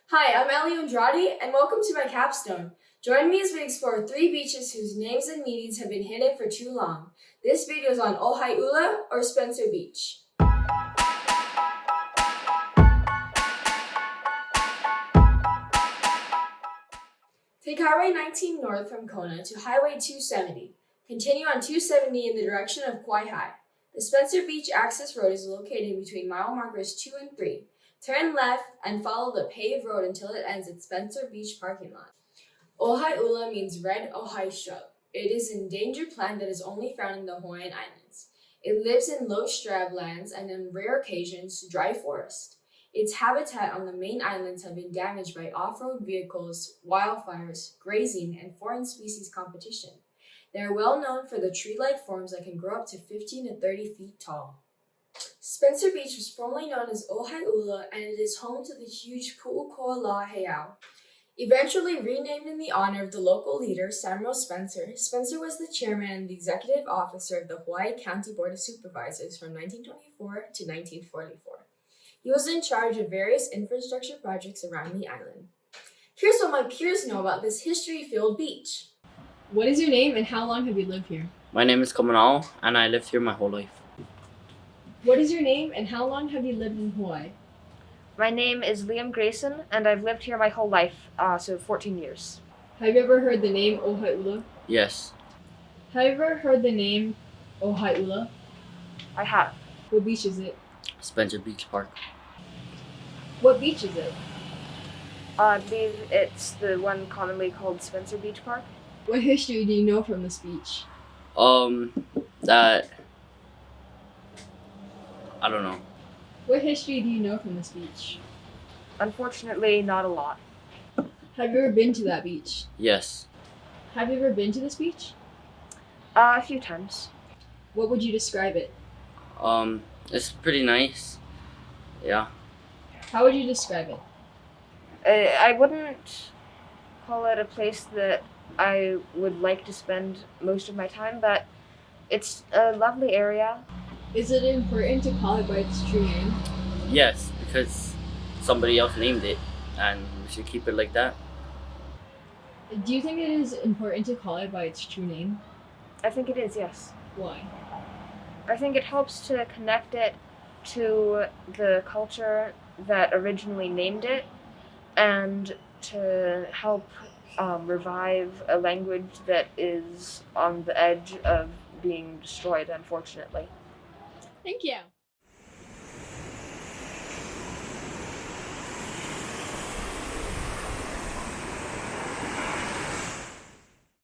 Hi, I'm Ellie Andrade, and welcome to my capstone. Join me as we explore 3 beaches whose names and meanings have been hidden for too long. This video is on Ōhai'ula or Spencer Beach. Take Highway 19 north from Kona to Highway 270. Continue on 270 in the direction of Kauai. The Spencer Beach access road is located between mile markers 2 and 3. Turn left and follow the paved road until it ends at Spencer Beach parking lot. Ōhai'ula means red ōhai shrub. It is an endangered plant that is only found in the Hawaiian Islands. It lives in low shrub lands and on rare occasions dry forest. Its habitat on the main islands have been damaged by off-road vehicles, wildfires, grazing, and foreign species competition. They are well known for the tree-like forms that can grow up to 15 to 30 feet tall. Spencer Beach was formerly known as Ōhai'ula, and it is home to the huge Pu'uko'ala heiau. Eventually renamed in the honor of the local leader, Samuel Spencer, Spencer was the chairman and the executive officer of the Hawaii County Board of Supervisors from 1924 to 1944. He was in charge of various infrastructure projects around the island. Here's what my peers know about this history-filled beach. What is your name and how long have you lived here? My name is Kamanao, and I lived here my whole life. What is your name and how long have you lived in Hawaii? My name is Liam Grayson, and I've lived here my whole life, so 14 years. Have you ever heard the name Ōhai'ula? Yes. Have you ever heard the name Ōhai'ula? I have. What beach is it? Spencer Beach Park. What beach is it? I believe it's the one commonly called Spencer Beach Park. What history do you know from this beach? That I don't know. What history do you know from this beach? Unfortunately, not a lot. Have you ever been to that beach? Yes. Have you ever been to this beach? A few times. What would you describe it? It's pretty nice. Yeah. How would you describe it? I wouldn't call it a place that I would like to spend most of my time, but it's a lovely area. Is it important to call it by its true name? Yes, because somebody else named it, and we should keep it like that. Do you think it is important to call it by its true name? I think it is, yes. Why? I think it helps to connect it to the culture that originally named it, and to help revive a language that is on the edge of being destroyed, unfortunately. Thank you.